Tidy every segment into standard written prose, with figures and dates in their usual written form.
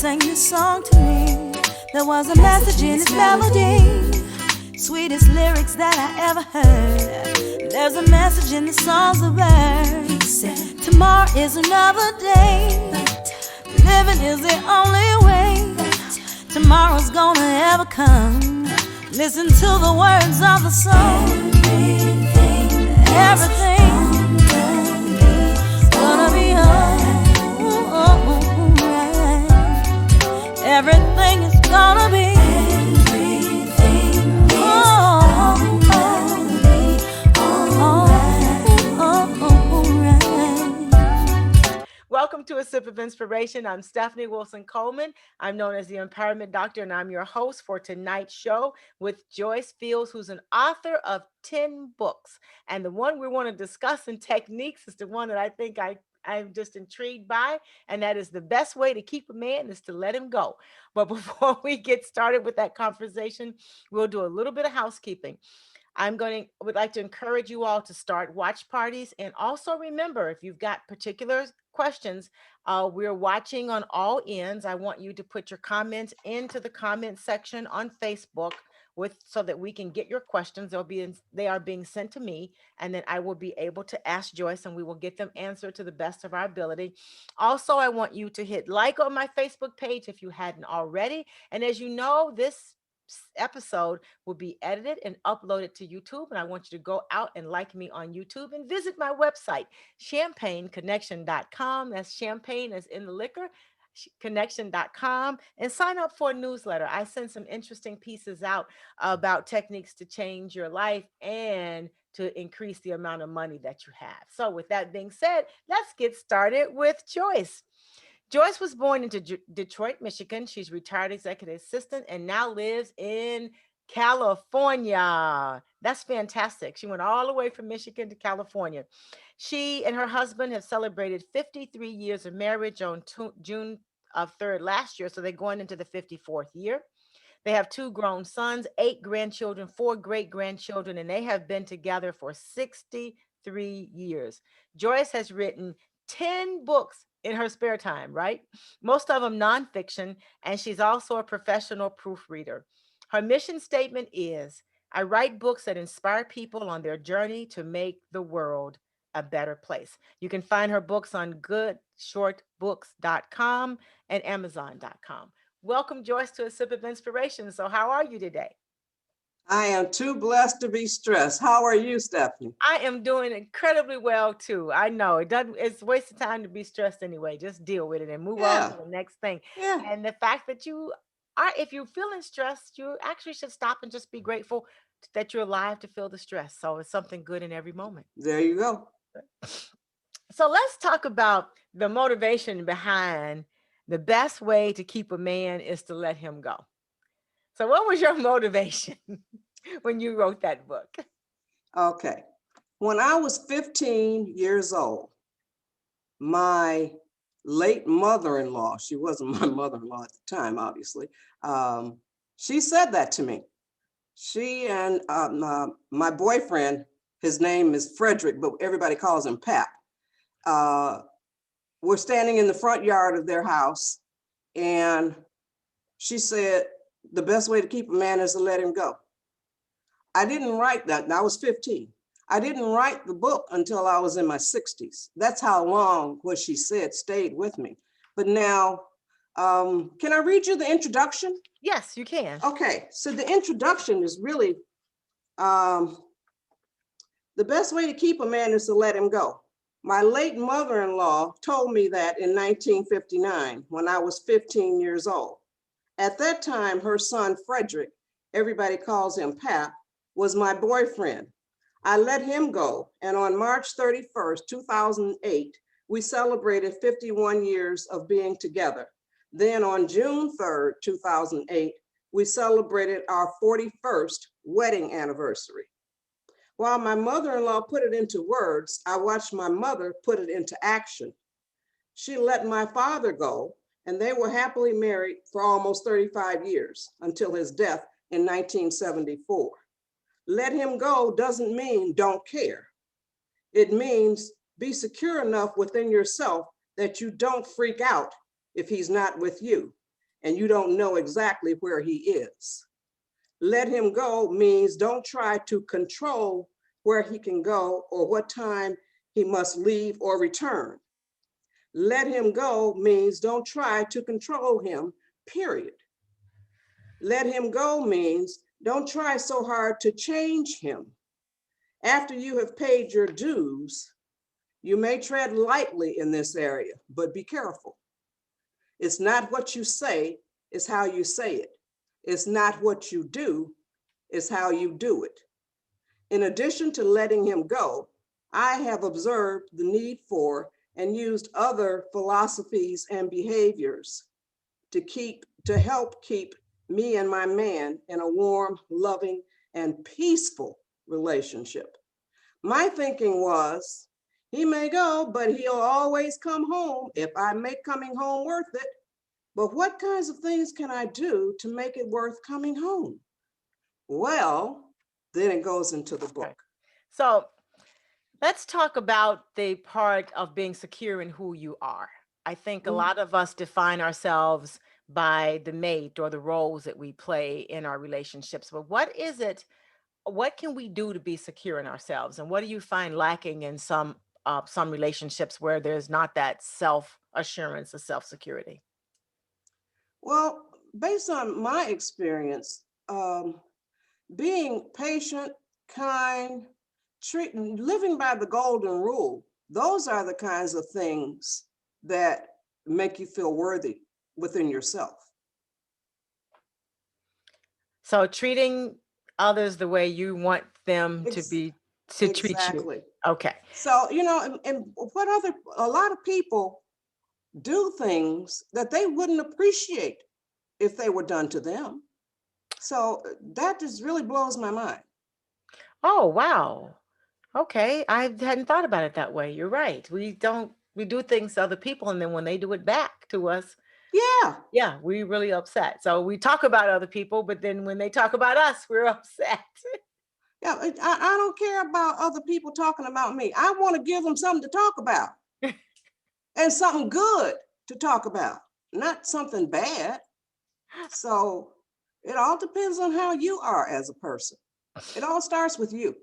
sang this song to me. There was a message in its melody, sweetest lyrics that I ever heard. There's a message in the songs of birds. Tomorrow is another day. Living is the only way tomorrow's gonna ever come. Listen to the words of the song. Everything's gonna be alright. Everything is gonna be. Welcome to A Sip of Inspiration. I'm Stephanie Wilson-Coleman. I'm known as the Empowerment Doctor, and I'm your host for tonight's show with Joyce Fields, who's an author of 10 books. And the one we want to discuss in techniques is the one that I think I'm just intrigued by, and that is the best way to keep a man is to let him go. But before we get started with that conversation, we'll do a little bit of housekeeping. Would like to encourage you all to start watch parties. And also remember, if you've got particular questions, we're watching on all ends. I want you to put your comments into the comment section on Facebook so that we can get your questions. They are being sent to me, and then I will be able to ask Joyce and we will get them answered to the best of our ability. Also, I want you to hit like on my Facebook page if you hadn't already. And as you know, this episode will be edited and uploaded to YouTube. And I want you to go out and like me on YouTube and visit my website, champagneconnection.com. That's champagne as in the liquor, connection.com, and sign up for a newsletter. I send some interesting pieces out about techniques to change your life and to increase the amount of money that you have. So with that being said, let's get started with Joyce. Joyce was born into Detroit, Michigan. She's retired executive assistant and now lives in California. That's fantastic. She went all the way from Michigan to California. She and her husband have celebrated 53 years of marriage on June of 3rd last year. So they're going into the 54th year. They have 2 grown sons, 8 grandchildren, 4 great grandchildren, and they have been together for 63 years. Joyce has written 10 books in her spare time, right? Most of them nonfiction, and she's also a professional proofreader. Her mission statement is, I write books that inspire people on their journey to make the world a better place. You can find her books on goodshortbooks.com and amazon.com. Welcome, Joyce, to A Sip of Inspiration. So how are you today? I am too blessed to be stressed. How are you, Stephanie? I am doing incredibly well too. I know it's a waste of time to be stressed anyway. Just deal with it and move on to the next thing. Yeah. And the fact that if you're feeling stressed, you actually should stop and just be grateful that you're alive to feel the stress. So it's something good in every moment. There you go. So let's talk about the motivation behind the best way to keep a man is to let him go. So what was your motivation when you wrote that book? Okay. When I was 15 years old, my late mother-in-law, she wasn't my mother-in-law at the time, obviously, she said that to me. She and my boyfriend, his name is Frederick, but everybody calls him Pap, were standing in the front yard of their house, and she said, the best way to keep a man is to let him go. I didn't write that, and I was 15. I didn't write the book until I was in my 60s. That's how long what she said stayed with me. But now, can I read you the introduction? Yes, you can. Okay, so the introduction is really, the best way to keep a man is to let him go. My late mother-in-law told me that in 1959 when I was 15 years old. At that time, her son, Frederick, everybody calls him Pap, was my boyfriend. I let him go, and on March 31st, 2008, we celebrated 51 years of being together. Then on June 3rd, 2008, we celebrated our 41st wedding anniversary. While my mother-in-law put it into words, I watched my mother put it into action. She let my father go, and they were happily married for almost 35 years until his death in 1974. Let him go doesn't mean don't care. It means be secure enough within yourself that you don't freak out if he's not with you. and you don't know exactly where he is. Let him go means don't try to control where he can go or what time he must leave or return. Let him go means don't try to control him, period. Let him go means don't try so hard to change him. After you have paid your dues, you may tread lightly in this area, but be careful. It's not what you say, it's how you say it. It's not what you do, it's how you do it. In addition to letting him go, I have observed the need for and used other philosophies and behaviors to help keep me and my man in a warm, loving, and peaceful relationship. My thinking was, he may go, but he'll always come home if I make coming home worth it. But what kinds of things can I do to make it worth coming home? Well, then it goes into the book. Okay. So let's talk about the part of being secure in who you are. I think a lot of us define ourselves by the mate or the roles that we play in our relationships. But what is it? What can we do to be secure in ourselves? And what do you find lacking in some relationships where there's not that self-assurance or self-security? Well, based on my experience, being patient, kind, living by the golden rule, those are the kinds of things that make you feel worthy within yourself. So treating others the way you want them to treat you. Exactly. Okay. So, and a lot of people do things that they wouldn't appreciate if they were done to them. So that just really blows my mind. Oh, wow. Okay. I hadn't thought about it that way. You're right. We do things to other people, and then when they do it back to us, Yeah, we really upset. So we talk about other people, but then when they talk about us, we're upset. yeah. I don't care about other people talking about me. I want to give them something to talk about and something good to talk about, not something bad. So it all depends on how you are as a person. It all starts with you.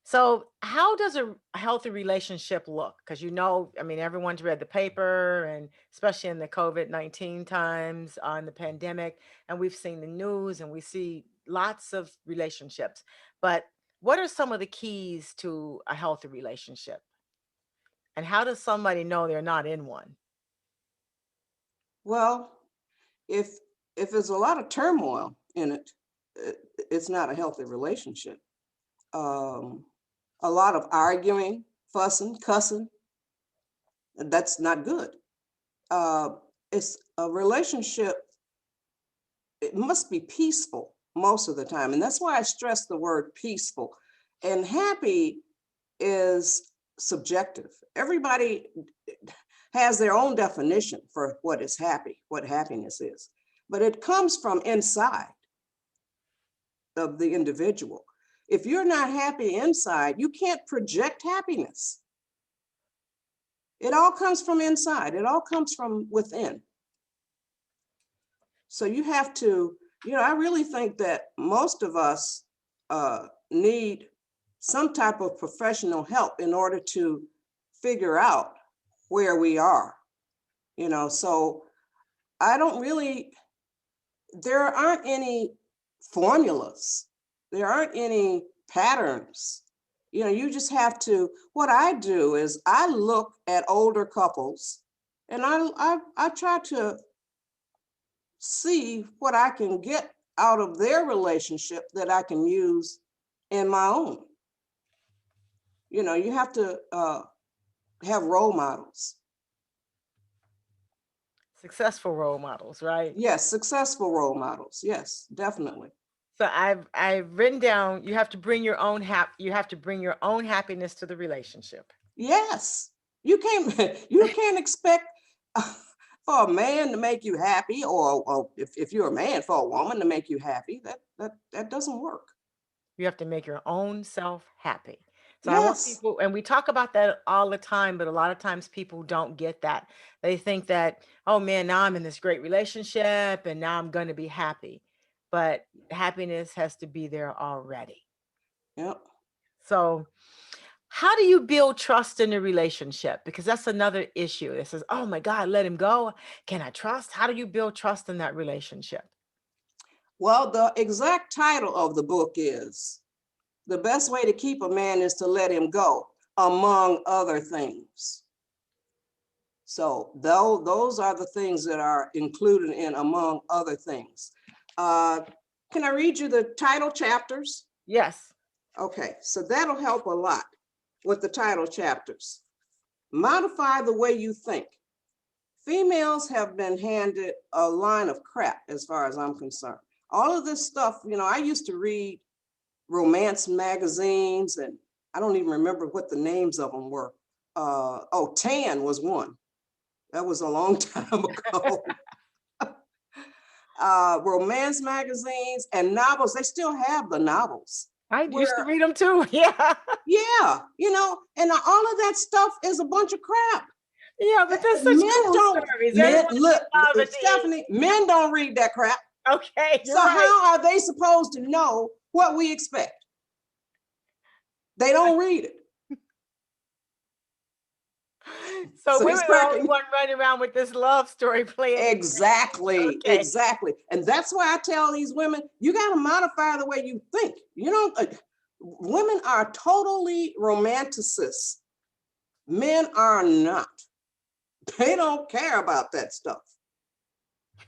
So how does a healthy relationship look? Because I mean, everyone's read the paper, and especially in the COVID-19 times, on the pandemic, and we've seen the news and we see lots of relationships. But what are some of the keys to a healthy relationship? And how does somebody know they're not in one? Well, if there's a lot of turmoil in it, it's not a healthy relationship. Um, a lot of arguing, fussing, cussing, that's not good. It's a relationship, it must be peaceful most of the time. And that's why I stress the word peaceful. And happy is subjective. Everybody has their own definition for what is happy, what happiness is. But it comes from inside of the individual. If you're not happy inside, you can't project happiness. It all comes from inside. It all comes from within. So you have to, I really think that most of us need some type of professional help in order to figure out where we are, so I don't really, there aren't any formulas. There aren't any patterns. You just have to, what I do is I look at older couples and I try to see what I can get out of their relationship that I can use in my own. You have to have role models. Successful role models, right? Yes, successful role models. Yes, definitely. So I've written down, you have to bring your own happiness to the relationship. Yes, you can't expect for a man to make you happy, or if you're a man, for a woman to make you happy. That doesn't work. You have to make your own self happy. So I want Yes. people, and we talk about that all the time, but a lot of times people don't get that. They think that, oh man, now I'm in this great relationship and now I'm going to be happy. But happiness has to be there already. Yep. So, how do you build trust in a relationship? Because that's another issue. It says, oh my God, let him go. Can I trust? How do you build trust in that relationship? Well, the exact title of the book is The Best Way to Keep a Man is to Let Him Go, among other things. So those are the things that are included in among other things. Can I read you the title chapters? Yes. Okay, so that'll help a lot with the title chapters. Modify the way you think. Females have been handed a line of crap as far as I'm concerned. All of this stuff, I used to read romance magazines, and I don't even remember what the names of them were. Tan was one. That was a long time ago. Romance magazines and novels, they still have the novels. I used to Where, read them too. Yeah. yeah, and all of that stuff is a bunch of crap. Yeah, but that's such Men cool don't, stories. men, Everyone's look, in love at the end. Stephanie, men don't read that crap. Okay, So you're right. how are they supposed to know what we expect? They don't read it. So So women he's are the only cracking. one running around with this love story playing. Exactly, Okay. exactly. And that's why I tell these women, you got to modify the way you think. Women are totally romanticists. Men are not. They don't care about that stuff.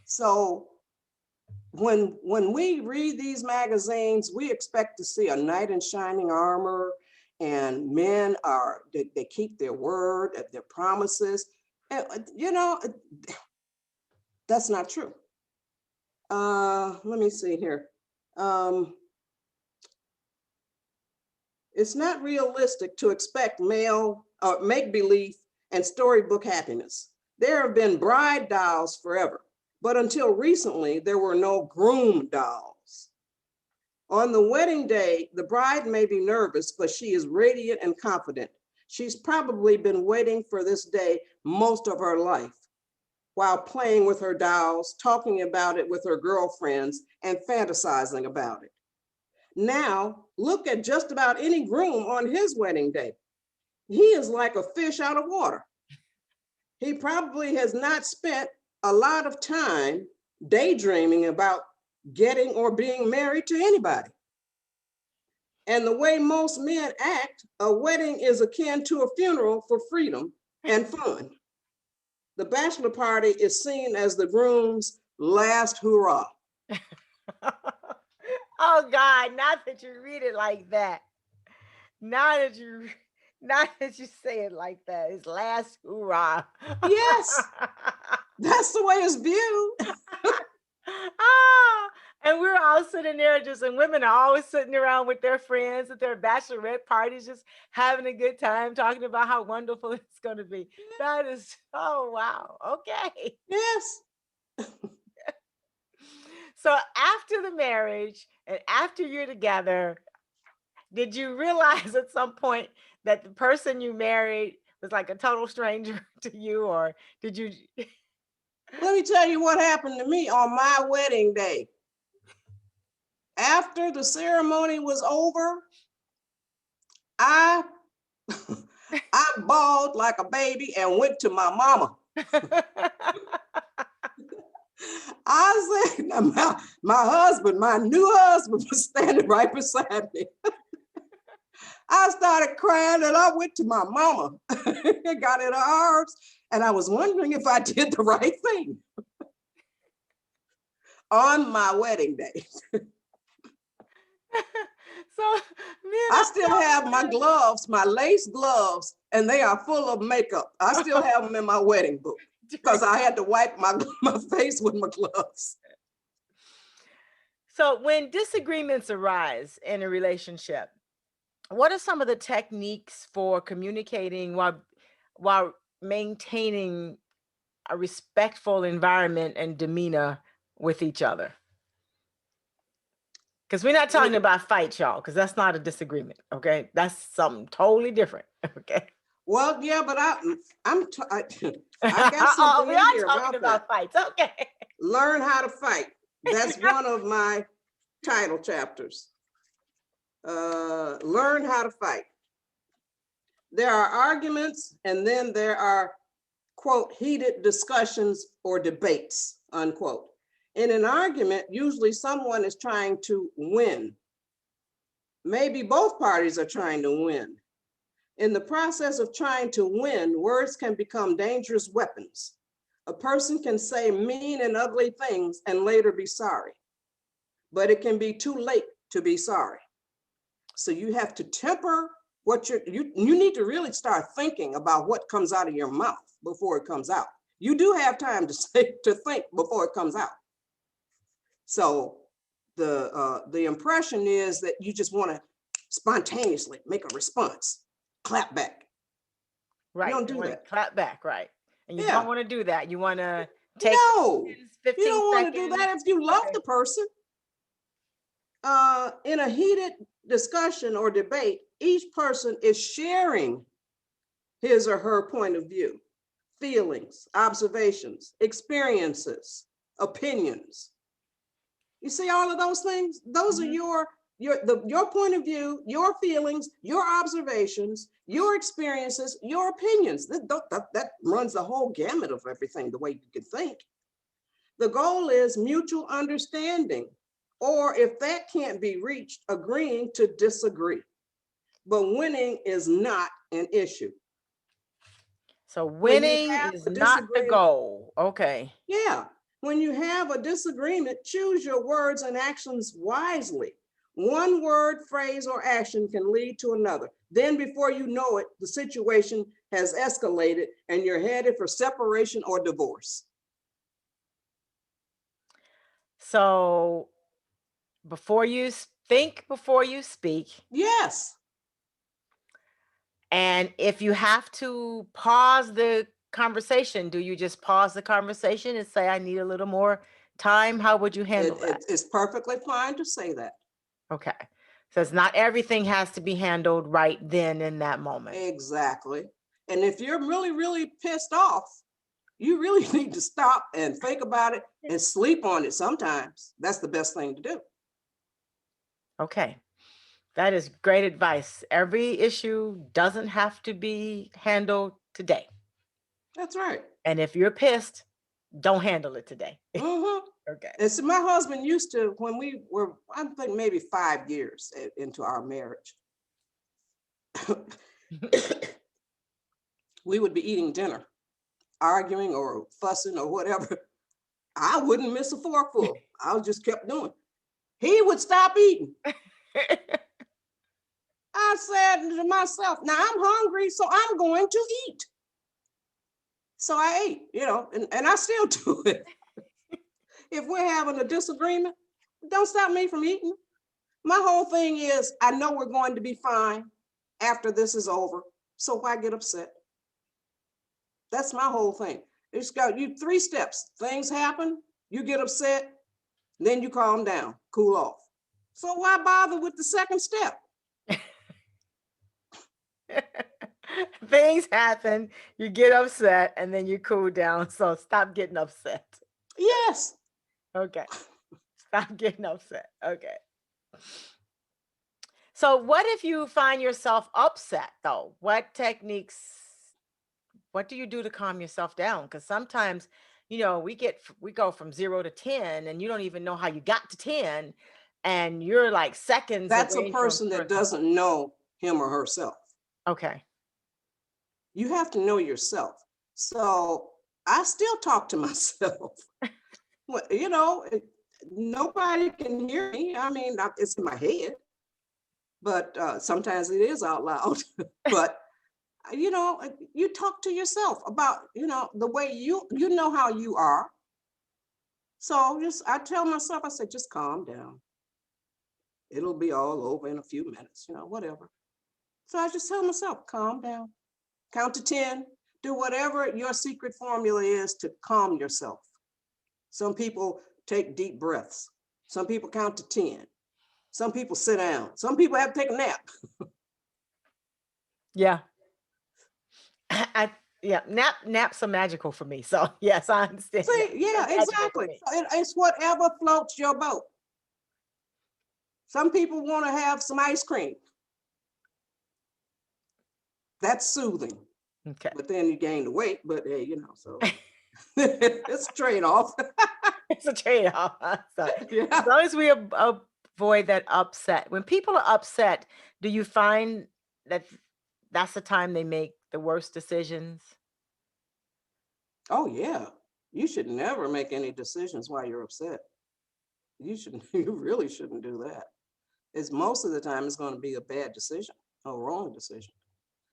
So when we read these magazines, we expect to see a knight in shining armor, and men they keep their word, their promises. And, that's not true. Let me see here. It's not realistic to expect male make-believe and storybook happiness. There have been bride dolls forever, but until recently, there were no groom dolls. On the wedding day, the bride may be nervous, but she is radiant and confident. She's probably been waiting for this day most of her life, while playing with her dolls, talking about it with her girlfriends, and fantasizing about it. Now, look at just about any groom on his wedding day. He is like a fish out of water. He probably has not spent a lot of time daydreaming about getting or being married to anybody. And the way most men act, a wedding is akin to a funeral for freedom and fun. The bachelor party is seen as the groom's last hurrah. Oh God, not that you read it like that. Not that you not that you say it like that. It's last hoorah. Yes, that's the way it's viewed. Ah, and we're all sitting there just, and women are always sitting around with their friends at their bachelorette parties, just having a good time, talking about how wonderful it's going to be. That is, oh wow, okay. Yes. So after the marriage and after you're together, did you realize at some point that the person you married was like a total stranger to you, or did you? Let me tell you what happened to me on my wedding day. After the ceremony was over, I I bawled like a baby and went to my mama. I said, my husband, my new husband was standing right beside me. I started crying and I went to my mama, got in her arms, and I was wondering if I did the right thing on my wedding day. So, man, I I'm still telling have my you. gloves, my lace gloves, and they are full of makeup. I still have them in my wedding book because I had to wipe my face with my gloves. So, when disagreements arise in a relationship, what are some of the techniques for communicating while maintaining a respectful environment and demeanor with each other? Because we're not talking about fight, y'all, because that's not a disagreement. Okay. That's something totally different. Okay. Well, yeah, but I got Oh, something we in are here talking about that. fights. Okay. Learn how to fight. That's one of my title chapters. Learn how to fight. There are arguments, and then there are, quote, heated discussions or debates, unquote. In an argument, usually someone is trying to win. Maybe both parties are trying to win. In the process of trying to win, words can become dangerous weapons. A person can say mean and ugly things and later be sorry, but it can be too late to be sorry. So you have to temper what you need to really start thinking about what comes out of your mouth before it comes out. You do have time to think before it comes out. So the impression is that you just want to spontaneously make a response, clap back. Right. You don't do that. Clap back. Right. And you Yeah. don't want to do that. You want to take No, 15 you don't want to do seconds. that if you love Okay. the person. In a heated discussion or debate, each person is sharing his or her point of view, feelings, observations, experiences, opinions. You see all of those things? Those are your point of view, your feelings, your observations, your experiences, your opinions. That runs the whole gamut of everything, the way you can think. The goal is mutual understanding, or if that can't be reached, agreeing to disagree. But winning is not an issue. So winning is not the goal. Okay. Yeah. When you have a disagreement, choose your words and actions wisely. One word, phrase, or action can lead to another. Then before you know it, the situation has escalated and you're headed for separation or divorce. So before you think, before you speak. Yes. And if you have to pause the conversation, do you just pause the conversation and say, I need a little more time? How would you handle that? It's perfectly fine to say that. Okay. So it's not everything has to be handled right then in that moment. Exactly. And if you're really, really pissed off, you really need to stop and think about it and sleep on it sometimes. That's the best thing to do. Okay. That is great advice. Every issue doesn't have to be handled today. That's right. And if you're pissed, don't handle it today. Mm-hmm. Okay. And so my husband used to, when we were, I think maybe 5 years into our marriage, we would be eating dinner, arguing or fussing or whatever. I wouldn't miss a forkful. I just kept doing. He would stop eating. I said to myself, now I'm hungry, so I'm going to eat. So I ate, and I still do it. If we're having a disagreement, don't stop me from eating. My whole thing is, I know we're going to be fine after this is over. So why get upset? That's my whole thing. It's got you 3 steps. Things happen, you get upset, then you calm down, cool off. So why bother with the second step? Things happen, you get upset, and then you cool down. So stop getting upset. Yes. Okay. Stop getting upset. Okay. So what if you find yourself upset though? What do you do to calm yourself down? Because sometimes, we go from 0 to 10 and you don't even know how you got to 10 and you're like seconds That's a away person from that doesn't know him or herself. Okay. You have to know yourself. So I still talk to myself. Nobody can hear me. I mean, it's in my head, but sometimes it is out loud. But you talk to yourself about the way you know how you are. So I tell myself, I say, just calm down. It'll be all over in a few minutes, whatever. So I just tell myself, calm down, count to 10, do whatever your secret formula is to calm yourself. Some people take deep breaths. Some people count to 10. Some people sit down. Some people have to take a nap. Yeah. I yeah, naps are magical for me. So yes, I understand. See, Naps are yeah, magical for exactly. me. So it's whatever floats your boat. Some people want to have some ice cream. That's soothing. Okay. But then you gain the weight, but hey, so it's a trade-off. It's a trade-off. So as Yeah. long as we avoid that upset. When people are upset, do you find that that's the time they make the worst decisions? Oh, yeah. You should never make any decisions while you're upset. You really shouldn't do that. It's most of the time it's going to be a bad decision, a wrong decision.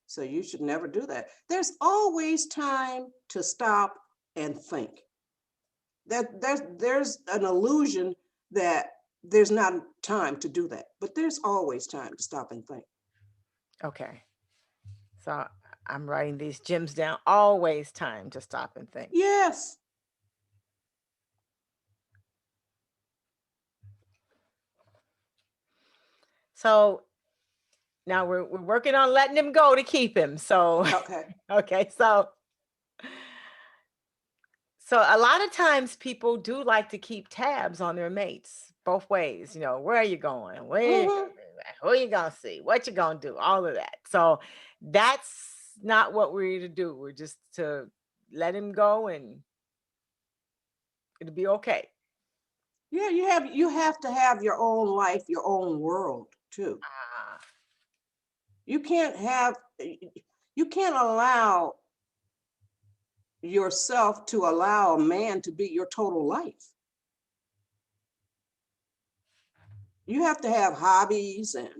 So you should never do that. There's always time to stop and think. There's an illusion that there's not time to do that, but there's always time to stop and think. Okay. So I'm writing these gems down. Always time to stop and think. Yes. So now we're working on letting him go to keep him. So Okay. okay, so a lot of times people do like to keep tabs on their mates both ways. Where are you going? Mhm. Who are you gonna see? What you gonna do? All of that. So that's not what we're here to do. We're just to let him go and it'll be okay. Yeah, you have to have your own life, your own world too. Ah, You can't have you can't allow yourself to allow a man to be your total life. You have to have hobbies and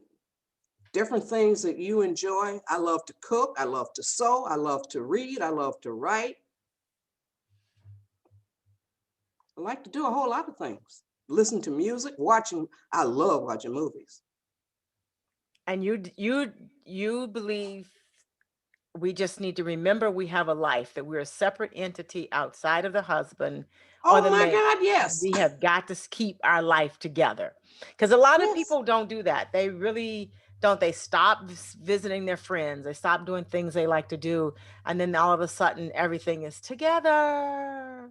different things that you enjoy. I love to cook, I love to sew, I love to read, I love to write. I like to do a whole lot of things. Listen to music, I love watching movies. and you believe we just need to remember we have a life, that we're a separate entity outside of the husband or Oh the my man. God, yes. We have got to keep our life together. Because a lot of Yes. people don't do that. They really don't. They stop visiting their friends. They stop doing things they like to do. And then all of a sudden, everything is together.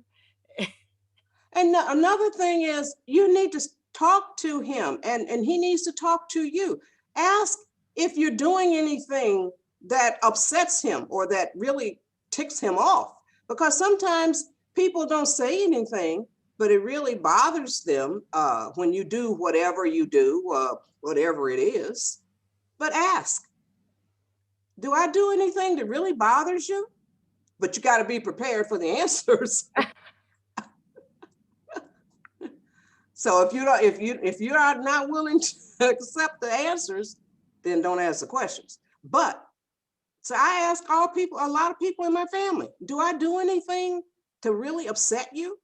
And another thing is you need to talk to him and he needs to talk to you. Ask if you're doing anything that upsets him or that really ticks him off. Because sometimes people don't say anything, but it really bothers them when you do whatever you do, whatever it is. But ask, do I do anything that really bothers you? But you got to be prepared for the answers. So if you are not willing to accept the answers, then don't ask the questions. But so I ask a lot of people in my family, do I do anything to really upset you?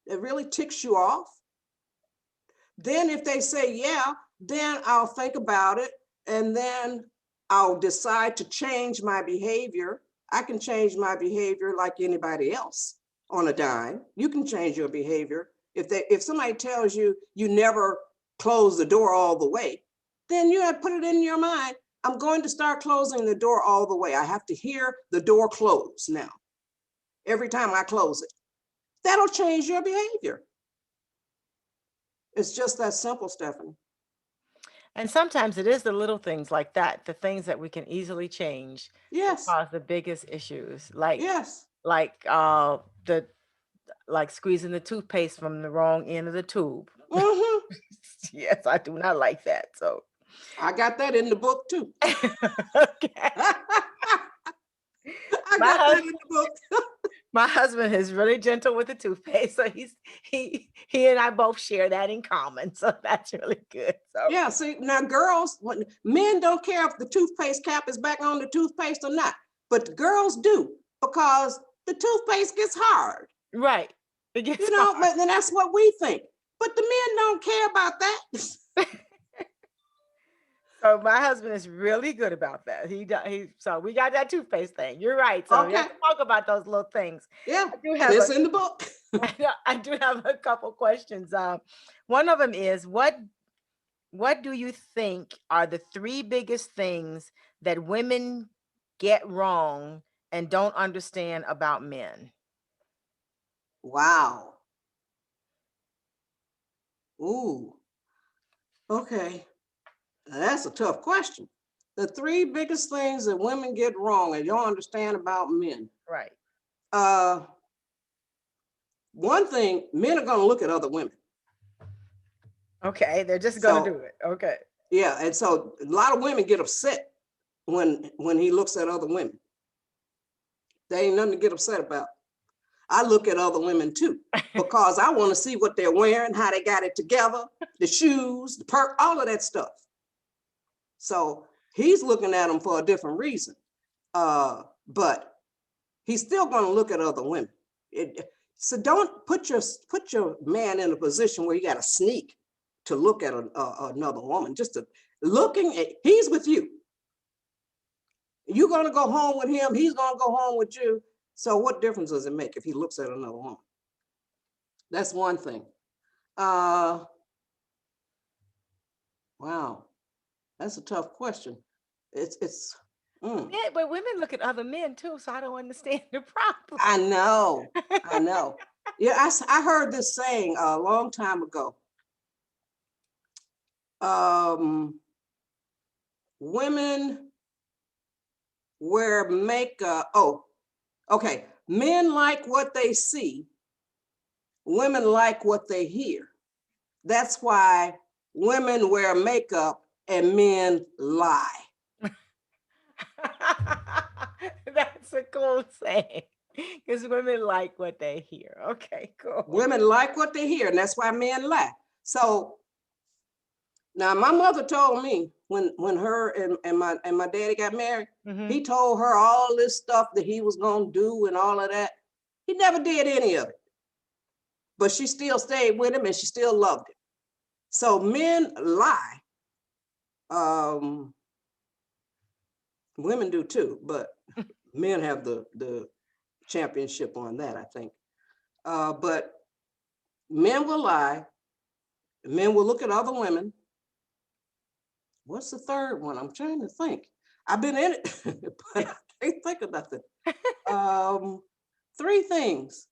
That really ticks you off? Then if they say yeah, then I'll think about it and then I'll decide to change my behavior. I can change my behavior like anybody else on a dime. You can change your behavior. If somebody tells you you never close the door all the way, then you have to put it in your mind, I'm going to start closing the door all the way. I have to hear the door close now. Every time I close it. That'll change your behavior. It's just that simple, Stephanie. And sometimes it is the little things like that, the things that we can easily change that Yes, cause the biggest issues. Like yes. like the like squeezing the toothpaste from the wrong end of the tube. Mhm. Yes, I do not like that. So I got that in the book too. okay. I My got that husband, in the book. my husband is really gentle with the toothpaste. So he and I both share that in common. So that's really good. So Yeah, see, now girls, men don't care if the toothpaste cap is back on the toothpaste or not, but the girls do because the toothpaste gets hard, right. It gets hard. but then that's what we think. But the men don't care about that. So my husband is really good about that. So we got that toothpaste thing. You're right. So we have Okay, to talk about those little things. yeah, I do and have it's in the book. I do have a couple questions. One of them is what do you think are the three biggest things that women get wrong and don't understand about men? Wow. Ooh. Okay. That's a tough question. The three biggest things that women get wrong and don't understand about men. Right. Uh, One thing, men are going to look at other women. Okay, they're just going to do So it. Okay. yeah, and so a lot of women get upset when he looks at other women. There ain't nothing to get upset about. I look at other women too, because I want to see what they're wearing, how they got it together, the shoes, the perk, all of that stuff. So he's looking at them for a different reason. But he's still going to look at other women. So don't put your man in a position where you got to sneak to look at another woman. Just to looking at, he's with you. You're going to go home with him. He's going to go home with you. So what difference does it make if he looks at another woman? That's one thing. Wow, that's a tough question. It's. Yeah, but women look at other men too, so I don't understand the problem. I know. Yeah, I heard this saying a long time ago. Women wear makeup. Oh, okay. Men like what they see. Women like what they hear. That's why women wear makeup and men lie. That's a cool saying. Because women like what they hear. Okay, cool. Women like what they hear, and that's why men lie. So now my mother told me when her and my daddy got married, he told her all this stuff that he was gonna do and all of that. He never did any of it. But she still stayed with him and she still loved him. So men lie. Women do too, but men have the championship on that, I think. But men will lie. Men will look at other women. What's the third one? I'm trying to think. I've been in it, but I can't think of nothing. Three things.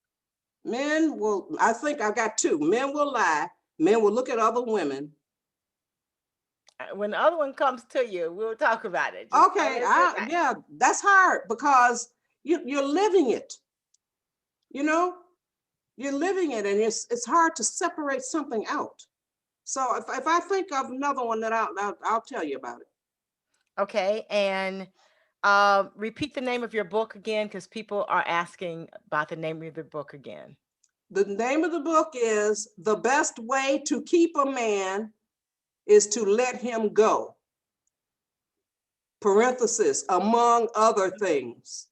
Men will, I think I got two. Men will lie. Men will look at other women. When the other one comes to you, we'll talk about it. Okay, yeah, that's hard because you're living it. You know, you're living it, and it's hard to separate something out. So if I think of another one, that I'll tell you about it. Okay, and repeat the name of your book again, because people are asking about the name of the book again. The name of the book is The Best Way to Keep a Man is to Let Him Go. Parenthesis, among other things.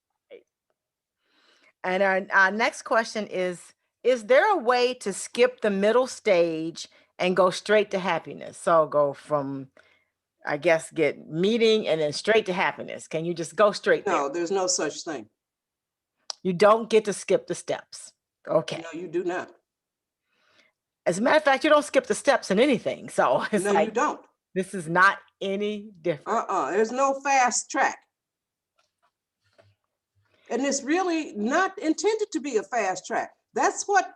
And our next question is there a way to skip the middle stage and go straight to happiness? So go from, I guess, get meeting and then straight to happiness. Can you just go straight there? No, there's no such thing. You don't get to skip the steps. Okay. No, you do not. As a matter of fact, you don't skip the steps in anything. So it's No, like, you don't. this is not any different. There's no fast track. And it's really not intended to be a fast track. That's what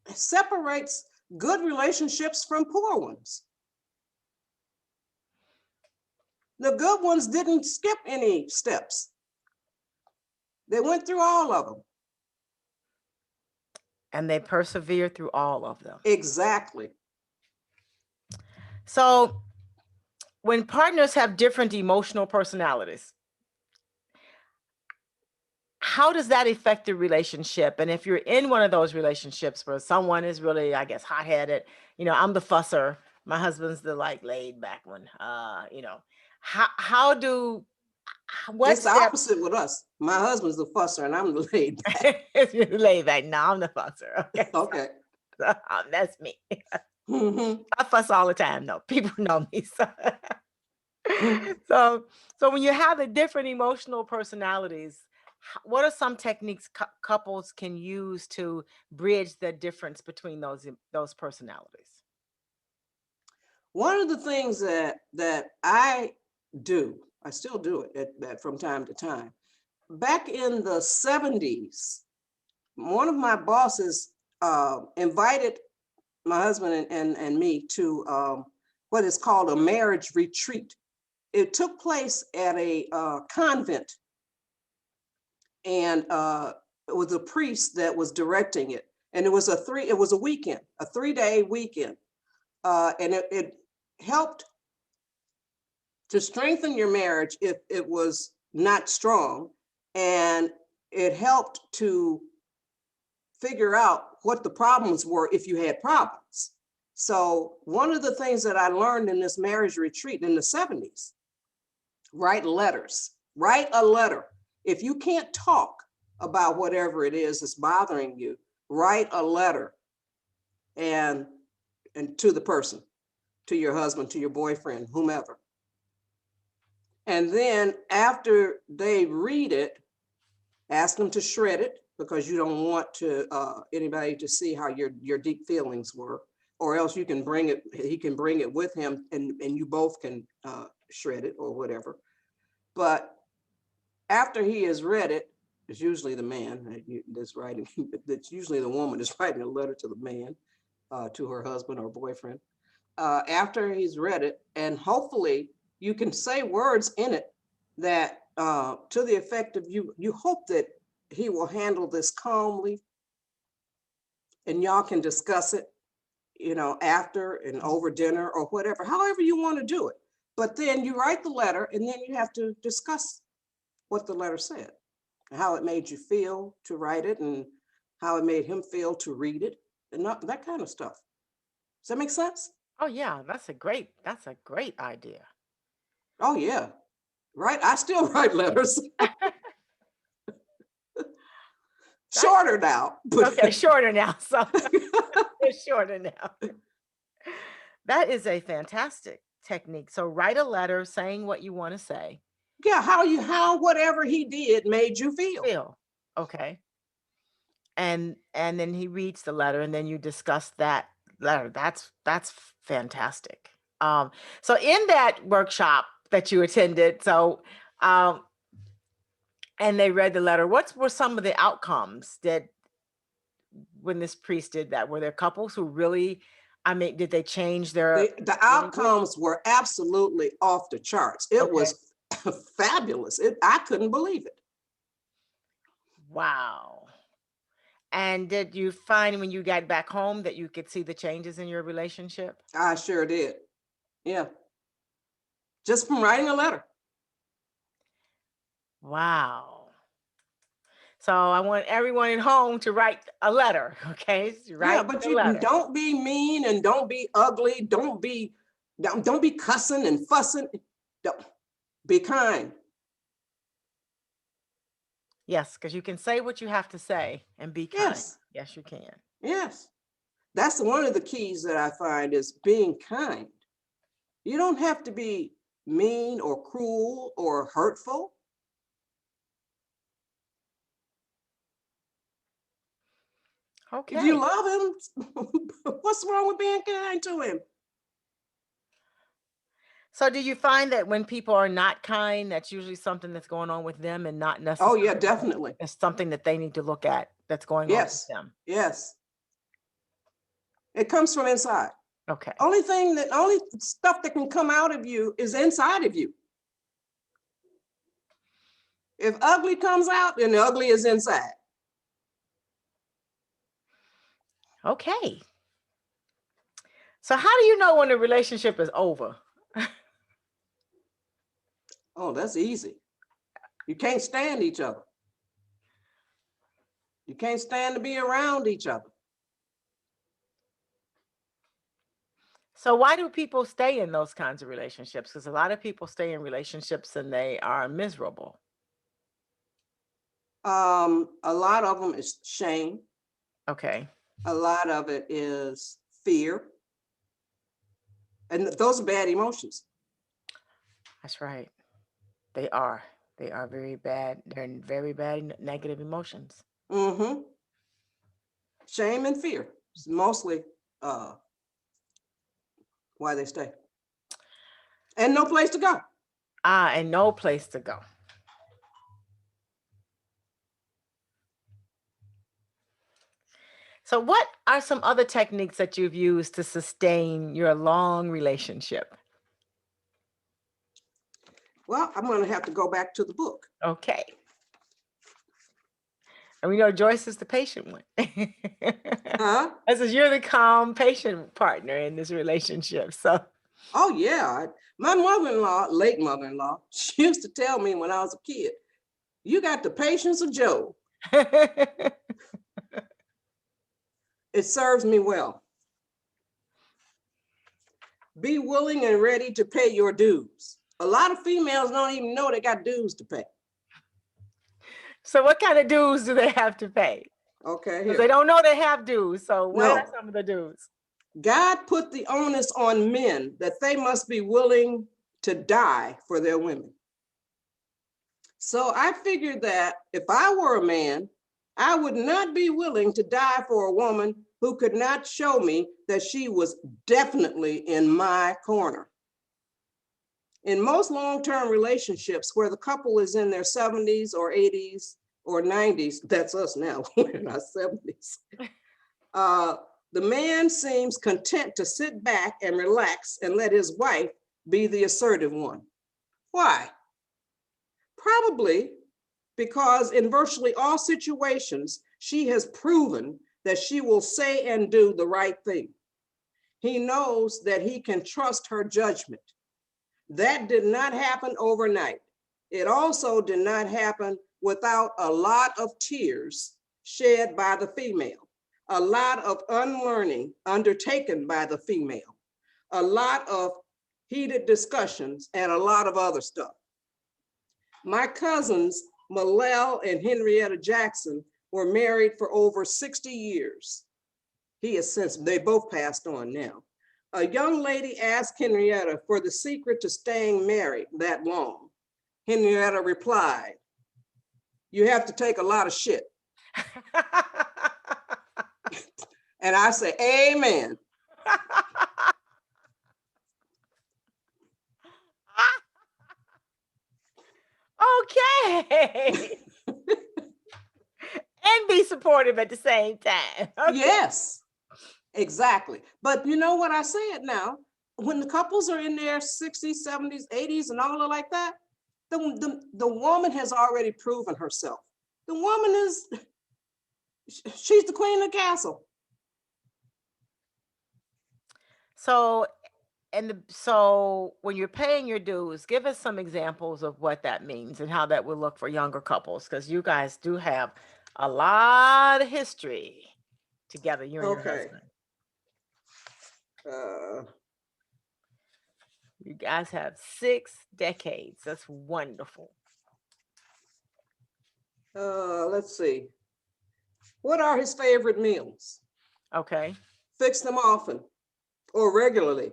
separates good relationships from poor ones. The good ones didn't skip any steps. They went through all of them. And they persevere through all of them. Exactly. So when partners have different emotional personalities, how does that affect the relationship? And if you're in one of those relationships where someone is really, I guess, hot-headed, I'm the fusser, my husband's the laid back one, It's the opposite with us. My husband's the fusser and I'm the laid back. Laid back. No, I'm the fusser. Okay. Okay. So, that's me. I fuss all the time. No, people know me. So when you have the different emotional personalities, what are some techniques couples can use to bridge the difference between those personalities? One of the things that I do, I still do it from time to time. Back in the 70s, one of my bosses invited my husband and me to what is called a marriage retreat. It took place at a convent, and it was a priest that was directing it. And it was a weekend, a 3-day weekend. And it helped to strengthen your marriage if it was not strong. And it helped to figure out what the problems were if you had problems. So one of the things that I learned in this marriage retreat in the 70s, write letters, write a letter. If you can't talk about whatever it is that's bothering you, write a letter and to the person, to your husband, to your boyfriend, whomever. And then after they read it, ask them to shred it, because you don't want to anybody to see how your deep feelings were, or else he can bring it with him, and you both can shred it or whatever. But after he has read it, it's usually the man that's writing, it's usually the woman that's writing a letter to the man, to her husband or boyfriend. After he's read it, and hopefully you can say words in it that to the effect of you hope that he will handle this calmly, and y'all can discuss it, after and over dinner or whatever, however you want to do it. But then you write the letter, and then you have to discuss what the letter said, and how it made you feel to write it, and how it made him feel to read it, and that kind of stuff. Does that make sense? Oh yeah, that's a great idea. Oh yeah, right. I still write letters. Shorter now, but Okay, shorter now. So it's shorter now. That is a fantastic technique. So write a letter saying what you want to say. yeah, how whatever he did made you feel. Feel. Okay. And then he reads the letter, and then you discuss that letter. That's fantastic. So in that workshop that you attended, um and they read the letter, what were some of the outcomes that when this priest did that? Were there couples who really, did they change their The outcomes were absolutely off the charts. It was fabulous. I couldn't believe it. Wow. And did you find when you got back home that you could see the changes in your relationship? I sure did. Yeah. Just from writing a letter. Wow. So I want everyone at home to write a letter, okay? Yeah, but you don't be mean, and don't be ugly. Don't be cussing and fussing. Don't be kind. Yes, because you can say what you have to say and be kind. Yes. Yes, you can. Yes. That's one of the keys that I find, is being kind. You don't have to be mean or cruel or hurtful. Okay. If you love him, what's wrong with being kind to him? So do you find that when people are not kind, that's usually something that's going on with them, and not necessarily? Oh yeah, definitely. It's something that they need to look at that's going on with them. Yes. It comes from inside. Okay. Only stuff that can come out of you is inside of you. If ugly comes out, then the ugly is inside. Okay. So how do you know when a relationship is over? Oh, that's easy. You can't stand each other. You can't stand to be around each other. So why do people stay in those kinds of relationships? Because a lot of people stay in relationships and they are miserable. A lot of them is shame. Okay. A lot of it is fear. And those are bad emotions. That's right. They are. They are very bad. They're very bad negative emotions. Mm-hmm. Shame and fear is mostly why they stay. And no place to go. And no place to go. So what are some other techniques that you've used to sustain your long relationship? Well, I'm going to have to go back to the book. Okay. And we know Joyce is the patient one. Huh? I says you're the calm, patient partner in this relationship. So, Oh, yeah. My mother-in-law, late mother-in-law, she used to tell me when I was a kid, you got the patience of Job. It serves me well. Be willing and ready to pay your dues. A lot of females don't even know they got dues to pay. so what kind of dues do they have to pay? Okay, Because they here. don't know they have dues. So what are No. some of the dues? God put the onus on men that they must be willing to die for their women. So I figured that if I were a man, I would not be willing to die for a woman who could not show me that she was definitely in my corner. In most long-term relationships where the couple is in their 70s or 80s or 90s, that's us now, we're in our 70s, the man seems content to sit back and relax and let his wife be the assertive one. Why? Probably because in virtually all situations, she has proven that she will say and do the right thing. He knows that he can trust her judgment. That did not happen overnight. It also did not happen without a lot of tears shed by the female, a lot of unlearning undertaken by the female, a lot of heated discussions, and a lot of other stuff. My cousins, Malel and Henrietta Jackson, were married for over 60 years. They both passed on now. A young lady asked Henrietta for the secret to staying married that long. Henrietta replied, "You have to take a lot of shit." And I say, amen. Okay. And be supportive at the same time. Okay. Yes, exactly. But you know what I said now? When the couples are in their 60s, 70s, 80s, and all of like that, the woman has already proven herself. The woman she's the queen of the castle. So, so when you're paying your dues, give us some examples of what that means and how that would look for younger couples, because you guys do have a lot of history together, you and your Okay. husband. Uh, You guys have 6 decades. That's wonderful. let's see. What are his favorite meals? Okay. Fix them often or regularly,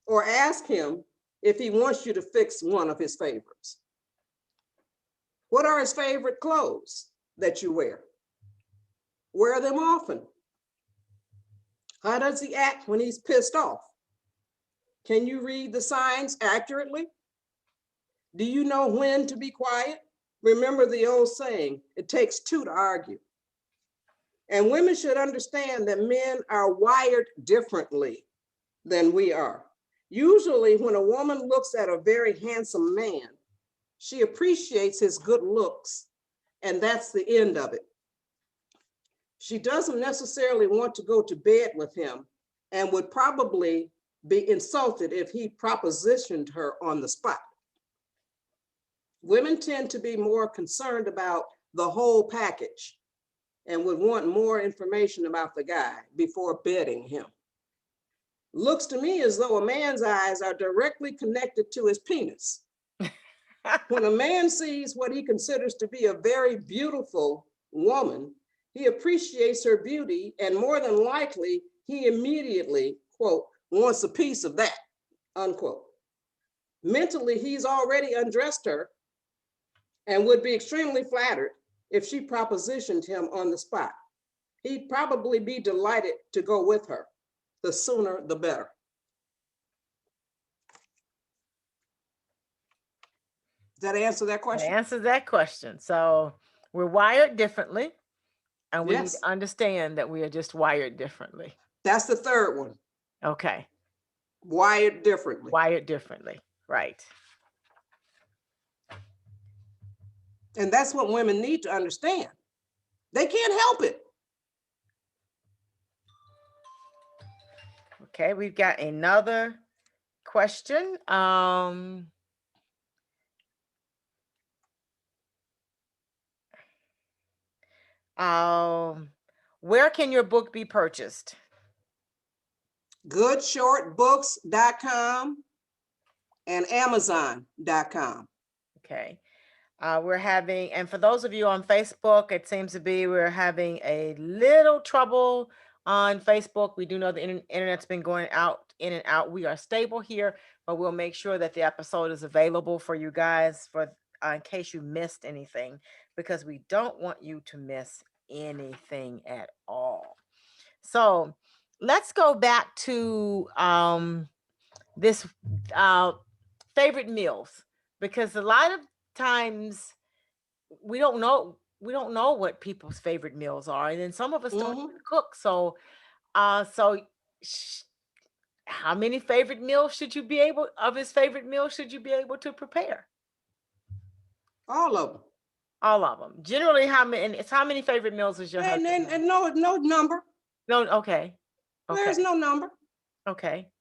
or ask him if he wants you to fix one of his favorites. What are his favorite clothes that you wear? Wear them often. How does he act when he's pissed off? Can you read the signs accurately? Do you know when to be quiet? Remember the old saying, it takes two to argue. And women should understand that men are wired differently than we are. Usually when a woman looks at a very handsome man, she appreciates his good looks, and that's the end of it. She doesn't necessarily want to go to bed with him and would probably be insulted if he propositioned her on the spot. Women tend to be more concerned about the whole package and would want more information about the guy before bedding him. Looks to me as though a man's eyes are directly connected to his penis. When a man sees what he considers to be a very beautiful woman, he appreciates her beauty, and more than likely, he immediately, quote, wants a piece of that, unquote. Mentally, he's already undressed her and would be extremely flattered if she propositioned him on the spot. He'd probably be delighted to go with her. The sooner, the better. Does that answer that That question? answers that question. So we're wired differently, and we need to Yes. understand that we are just wired differently. That's the third one. Okay. Wired differently. Wired differently. Right. And that's what women need to understand. They can't help it. Okay, we've got another question. Where can your book be purchased? Goodshortbooks.com and Amazon.com. Okay. We're having, and for those of you on Facebook, it seems to be we're having a little trouble on Facebook. We do know the internet's been going out in and out. We are stable here, but we'll make sure that the episode is available for you guys for in case you missed anything, because we don't want you to miss anything at all. So let's go back to this favorite meals, because a lot of times we don't know what people's favorite meals are, and then some of us don't even cook. So sh- how many favorite meals should you be able of his favorite meals should you be able to prepare? All of them. All of them. Generally, how many? And it's how many favorite meals is your And, husband and, have? and no number. No. Okay. There's Okay. no number. Okay.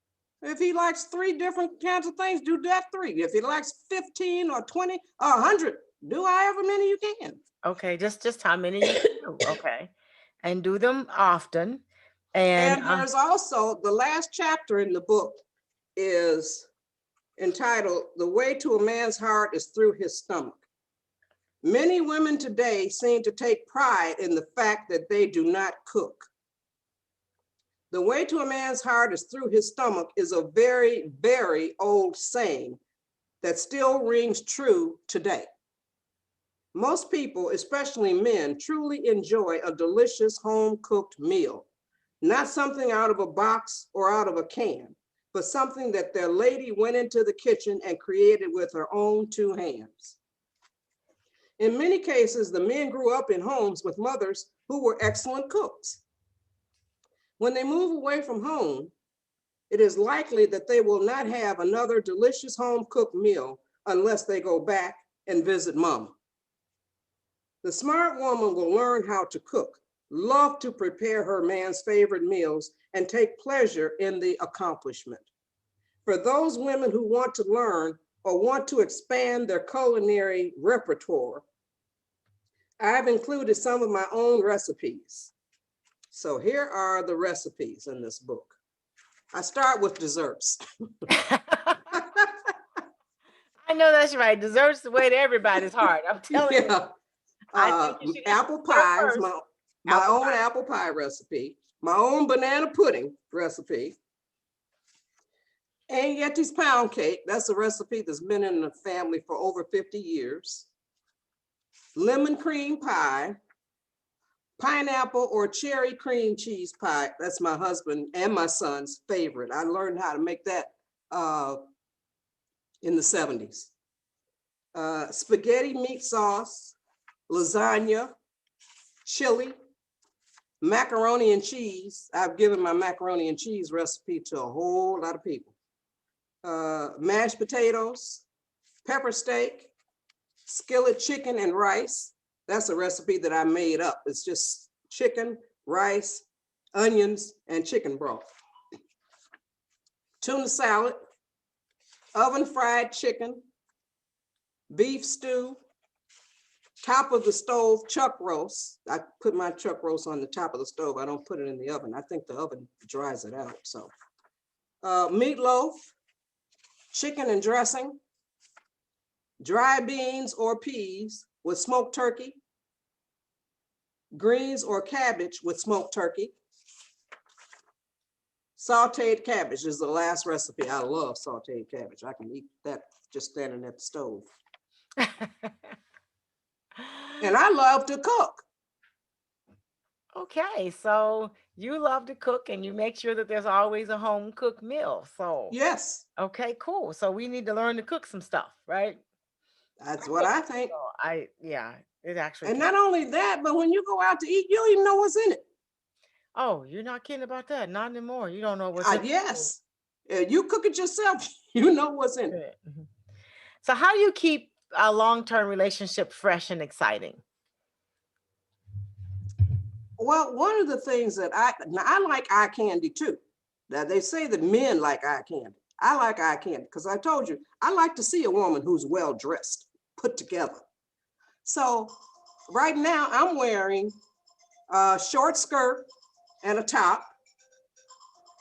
If he likes 3 different kinds of things, do that 3. If he likes 15 or 20 or 100, do however many you can. Okay. Just how many you can do. Okay. And do them often. And there's also the last chapter in the book is entitled "The Way to a Man's Heart is Through His Stomach." Many women today seem to take pride in the fact that they do not cook. The way to a man's heart is through his stomach is a very, very old saying that still rings true today. Most people, especially men, truly enjoy a delicious home-cooked meal, not something out of a box or out of a can, but something that their lady went into the kitchen and created with her own 2 hands. In many cases, the men grew up in homes with mothers who were excellent cooks. When they move away from home, it is likely that they will not have another delicious home-cooked meal unless they go back and visit mama. The smart woman will learn how to cook, love to prepare her man's favorite meals, and take pleasure in the accomplishment. For those women who want to learn or want to expand their culinary repertoire, I've included some of my own recipes. So here are the recipes in this book. I start with desserts. I know that's right. Desserts the way to everybody's heart. I'm telling you. Yeah. I think you should Apple dessert pie is first. my Apple own pie. apple pie recipe, my own banana pudding recipe. Aunt Yeti's pound cake, that's a recipe that's been in the family for over 50 years. Lemon cream pie, pineapple or cherry cream cheese pie. That's my husband and my son's favorite. I learned how to make that in the 70s. Spaghetti meat sauce, lasagna, chili, macaroni and cheese. I've given my macaroni and cheese recipe to a whole lot of people. Mashed potatoes, pepper steak, skillet chicken and rice. That's a recipe that I made up. It's just chicken, rice, onions, and chicken broth. Tuna salad, oven fried chicken, beef stew, top of the stove chuck roast. I put my chuck roast on the top of the stove. I don't put it in the oven. I think the oven dries it out. So meatloaf, chicken and dressing, dry beans or peas with smoked turkey, greens or cabbage with smoked turkey. Sauteed cabbage is the last recipe. I love sauteed cabbage. I can eat that just standing at the stove. And I love to cook. Okay, so you love to cook and you make sure that there's always a home cooked meal. So Yes. okay, cool. So we need to learn to cook some stuff, right? That's what I think. Yeah, it actually And can. not only that, but when you go out to eat, you don't even know what's in it. Oh, you're not kidding about that. Not anymore. You don't know what's in it. Yes, you cook it yourself, you know what's in it. Yeah. Mhm. So how do you keep a long-term relationship fresh and exciting? Well, one of the things that I like eye candy too. Now they say that men like eye candy. I like eye candy because I told you I like to see a woman who's well dressed, put together. So right now I'm wearing a short skirt and a top,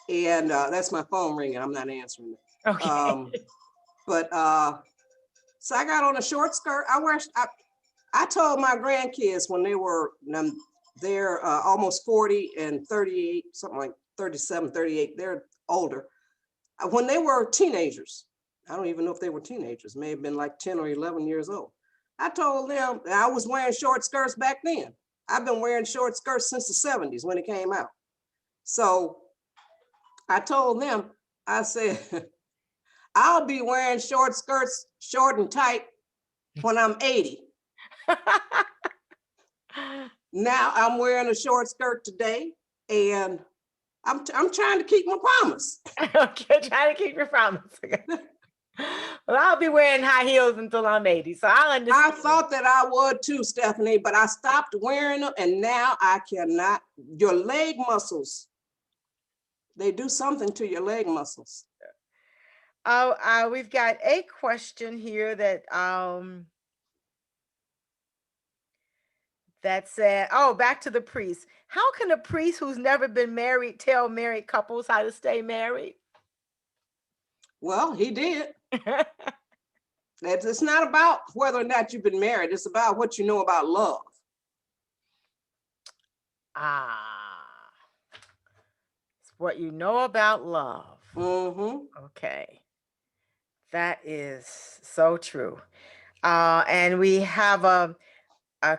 and that's my phone ringing. I'm not answering it. Okay. But so I got on a short skirt. I told my grandkids when they were they're almost 40 and 38, something like 37, 38. They're older. When they were teenagers, I don't even know if they were teenagers, may have been like 10 or 11 years old. I told them, and I was wearing short skirts back then. I've been wearing short skirts since the 70s when it came out. So I told them, I said, I'll be wearing short skirts, short and tight, when I'm 80. Now I'm wearing a short skirt today, and I'm trying to keep my promise. Okay, try to keep your promise. Well, I'll be wearing high heels until I'm 80, so I I understand. thought that I would too, Stephanie, but I stopped wearing them, and now I cannot. Your leg muscles, they do something to your leg muscles. Oh, we've got a question here that said, "Oh, back to the priest. How can a priest who's never been married tell married couples how to stay married?" Well, he did. It's not about whether or not you've been married. It's about what you know about love. Ah, it's what you know about love. Mm-hmm. Okay, that is so true. And we have a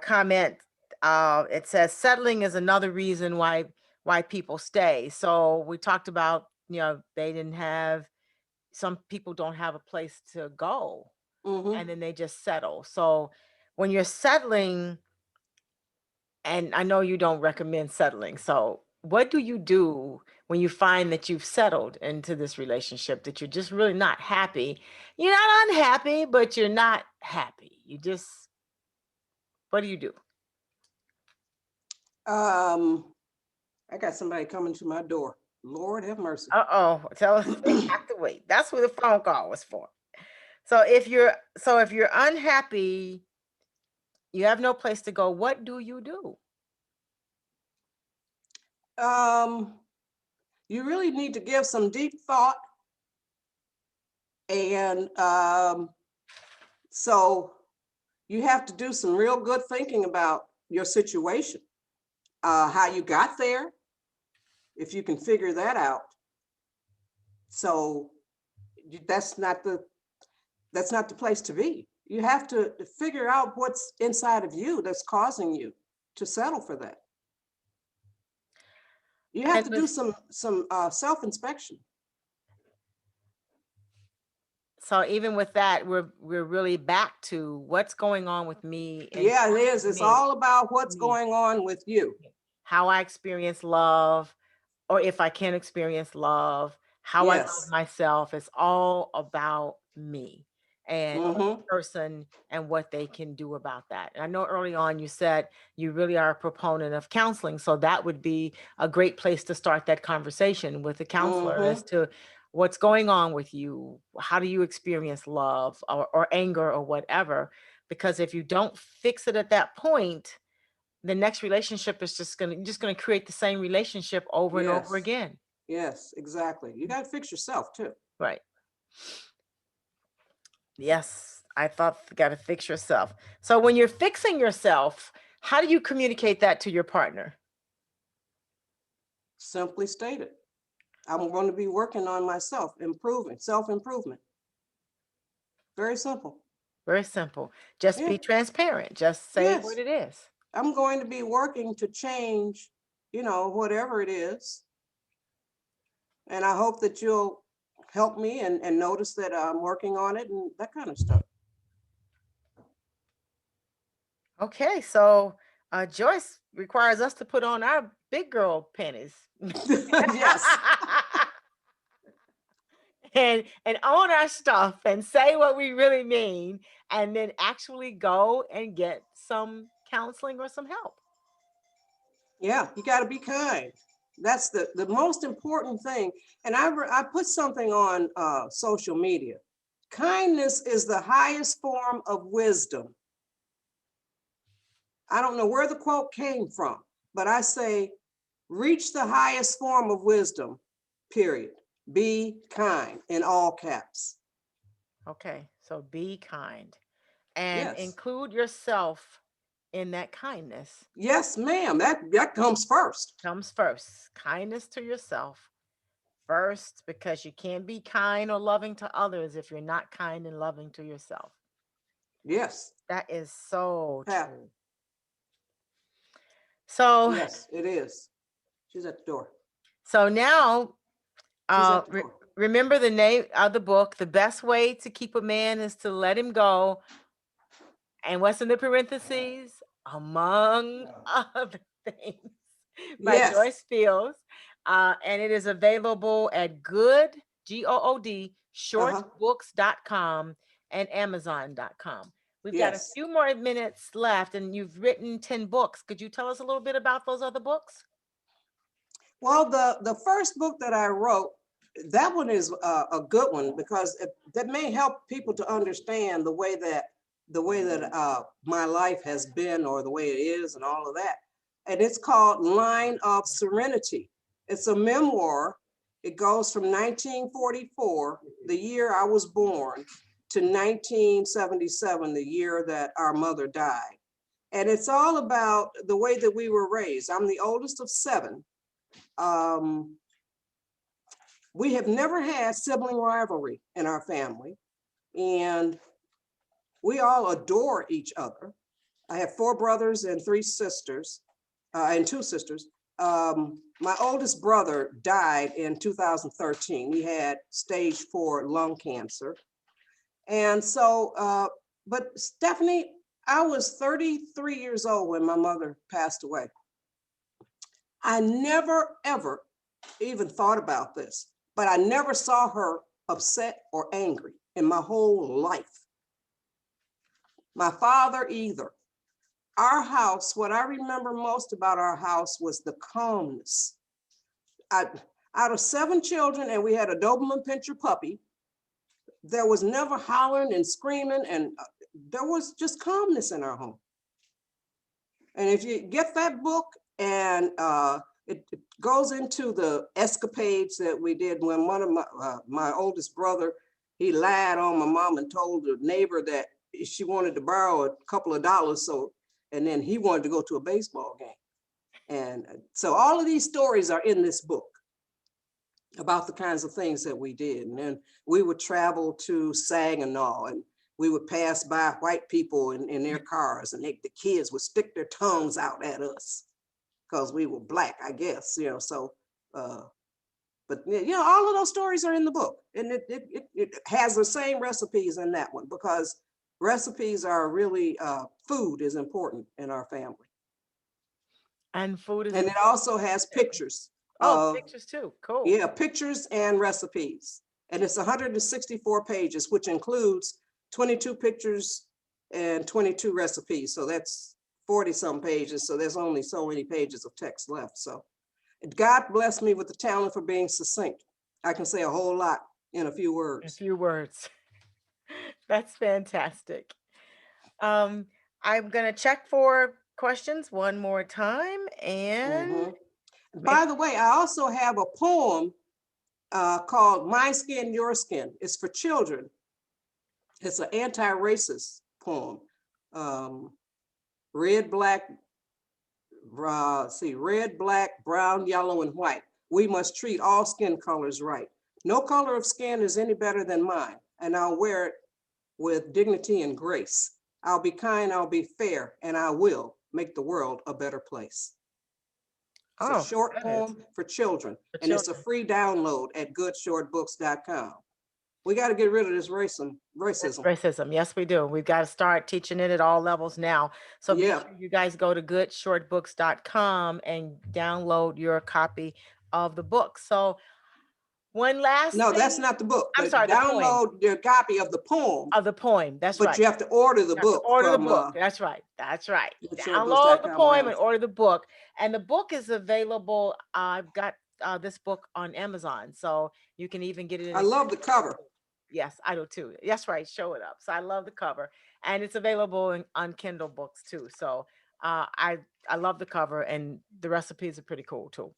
comment. It says settling is another reason why people stay. So we talked about, they didn't have, some people don't have a place to go, Mm-hmm. and then they just settle. So when you're settling, and I know you don't recommend settling. So what do you do when you find that you've settled into this relationship, that you're just really not happy? You're not unhappy, but you're not happy. What do you do? I got somebody coming to my door. Lord have mercy. Uh-oh, tell us they have to wait. That's what the phone call was for. So if you're unhappy, you have no place to go, what do you do? um, you really need to give some deep thought, and so you have to do some real good thinking about your situation, how you got there, if you can figure that out. So that's not the place to be. You have to figure out what's inside of you that's causing you to settle for that. You have And to do some self-inspection. so even with that, we're really back to what's going on with me and Yeah, it is. It's me, all about what's me, going on with you. how I experience love, or if I can experience love, how I love Yes. myself. It's all about me and the Mm-hmm. person and what they can do about that. And I know early on you said you really are a proponent of counseling. So that would be a great place to start that conversation with the counselor Mm-hmm. as to what's going on with you. How do you experience love or anger or whatever? Because if you don't fix it at that point, the next relationship is just gonna create the same relationship over and over Yes. again. Yes, exactly. You got to fix yourself too. Right. Yes, I thought you got to fix yourself. So when you're fixing yourself, how do you communicate that to your partner? Simply stated. I'm going to be working on myself, improving, self-improvement. Very simple. Very simple. Just Yeah. be transparent. Just say what Yes. it is. I'm going to be working to change, whatever it is. And I hope that you'll help me and notice that I'm working on it and that kind of stuff. Okay, so Joyce requires us to put on our big girl panties. Yes. And own our stuff and say what we really mean, and then actually go and get some counseling or some help. Yeah, you got to be kind. That's the most important thing. And I put something on social media. Kindness is the highest form of wisdom. I don't know where the quote came from, but I say, reach the highest form of wisdom, period. Be kind in all caps. Okay, so be kind and Yes. include yourself in that kindness. Yes, ma'am. That comes first. Comes first. Kindness to yourself first, because you can't be kind or loving to others if you're not kind and loving to yourself. Yes. That is so Yeah. true. So, Yes, it is. She's at the door. so now, She's at the re- door. remember the name of the book. The best way to keep a man is to let him go. And what's in the parentheses? Among other things, by Yes. Joyce Fields. And it is available at Good Uh-huh. shortbooks.com and Amazon.com. We've got a Yes. few more minutes left, and you've written 10 books. Could you tell us a little bit about those other books? Well, the first book that I wrote, that one is a good one because that may help people to understand the way that my life has been or the way it is and all of that. And it's called Line of Serenity. It's a memoir. It goes from 1944, the year I was born, to 1977, the year that our mother died. And it's all about the way that we were raised. I'm the oldest of seven. Um, we have never had sibling rivalry in our family, and we all adore each other. I have four brothers and three sisters, and two sisters. My oldest brother died in 2013. He had stage 4 lung cancer. And so, but Stephanie, I was 33 years old when my mother passed away. I never, ever even thought about this, but I never saw her upset or angry in my whole life. My father either. Our house, what I remember most about our house was the calmness. Out of 7 children, and we had a Doberman Pinscher puppy, there was never hollering and screaming, and there was just calmness in our home. And if you get that book, and it goes into the escapades that we did when one of my oldest brother, he lied on my mom and told the neighbor that she wanted to borrow a couple of dollars. So, and then he wanted to go to a baseball game. And so all of these stories are in this book about the kinds of things that we did. And then we would travel to Saginaw, and we would pass by white people in their cars, and the kids would stick their tongues out at us because we were Black, I guess, so, but all of those stories are in the book, and it has the same recipes in that one, because recipes are really, food is important in our family. And food is And it also has pictures of, pictures too. Cool. yeah, pictures and recipes. And it's 164 pages, which includes 22 pictures and 22 recipes. So that's 40 some pages. So there's only so many pages of text left. So God blessed me with the talent for being succinct. I can say a whole lot in a few A words. few words. That's fantastic. I'm gonna check for questions one more time, and Mhm. By the way, I also have a poem called My Skin, Your Skin. It's for children. It's an anti-racist poem. Red, black, red, black, brown, yellow, and white. We must treat all skin colors right. No color of skin is any better than mine, and I'll wear it with dignity and grace. I'll be kind, I'll be fair, and I will make the world a better place. It's a short poem for children, and it's a free download at goodshortbooks.com. We got to get rid of this racism. Racism. Yes, we do. We've got to start teaching it at all levels now. So be Yeah. sure you guys go to goodshortbooks.com and download your copy of the book. So one last No, thing. that's not the book. I'm sorry, the poem. Download your copy of the poem. Of the poem. That's right. But you have to order the book. Order the book. That's right. That's right. goodshortbooks.com. Download the poem and order the book. And the book is available. I've got this book on Amazon, so you can even get it. I love the cover. Yes, I do too. That's right. Show it up. So I love the cover, and it's available on Kindle books too. So I love the cover, and the recipes are pretty cool too.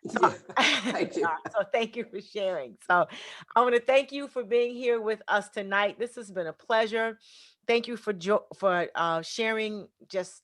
So, thank you. So thank you for sharing. So I want to thank you for being here with us tonight. This has been a pleasure. Thank you for sharing just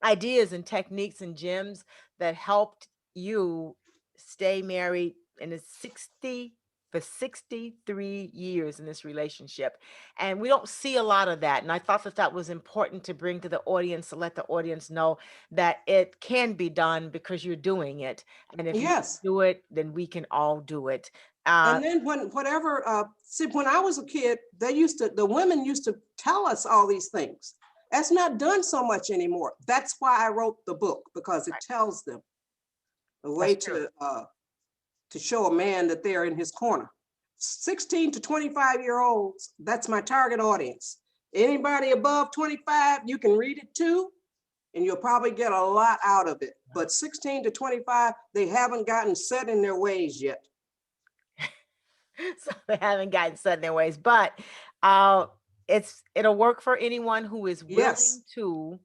ideas and techniques and gems that helped you stay married in a 63 years in this relationship. And we don't see a lot of that. And I thought that was important to bring to the audience, to let the audience know that it can be done because you're doing it. And if you do it, then we can all do it. And then when I was a kid, the women used to tell us all these things. That's not done so much anymore. That's why I wrote the book, because it tells them a way to show a man that they're in his corner. 16 to 25-year-olds, that's my target audience. Anybody above 25, you can read it too, and you'll probably get a lot out of it. But 16 to 25, they haven't gotten set in their ways yet. So they haven't gotten set in their ways, but it'll work for anyone who is willing to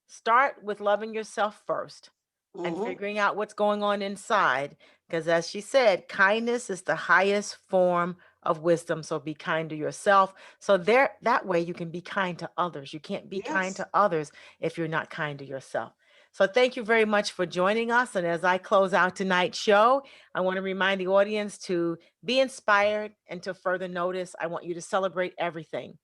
start with loving yourself first. And figuring out what's going on inside. Because as she said, kindness is the highest form of wisdom. So be kind to yourself. So that way you can be kind to others. You can't be kind to others if you're not kind to yourself. So thank you very much for joining us. And as I close out tonight's show, I want to remind the audience to be inspired and to further notice. I want you to celebrate everything.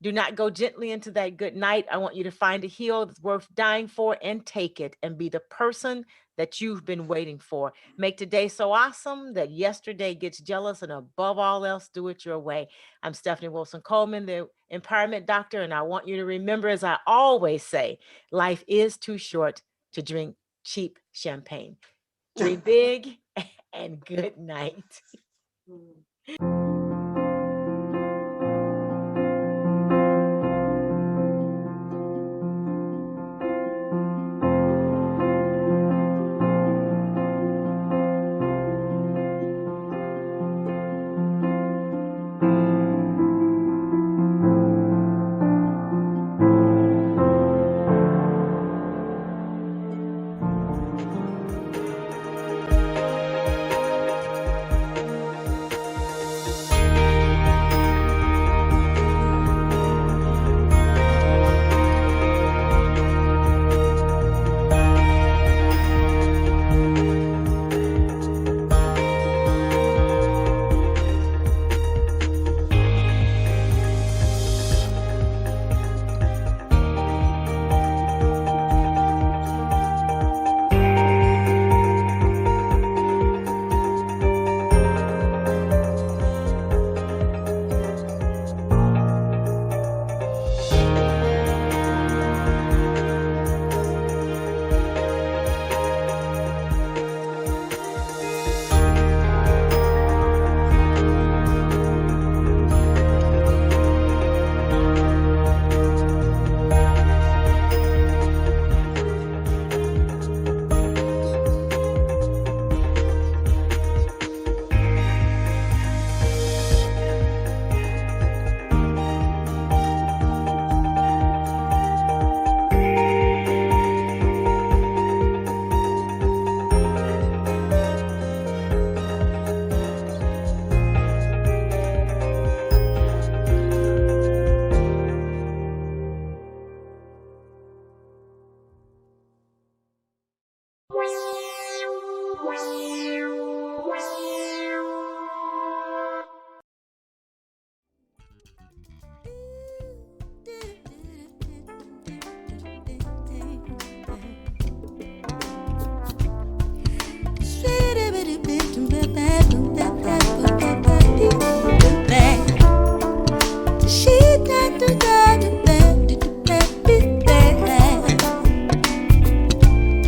Do not go gently into that good night. I want you to find a heel that's worth dying for and take it and be the person that you've been waiting for. Make today so awesome that yesterday gets jealous, and above all else, do it your way. I'm Stephanie Wilson-Coleman, the Empowerment Doctor, and I want you to remember, as I always say, life is too short to drink cheap champagne. Dream big and good night.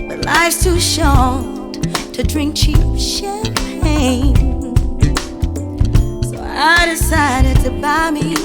But life's too short to drink cheap champagne. So I decided to buy me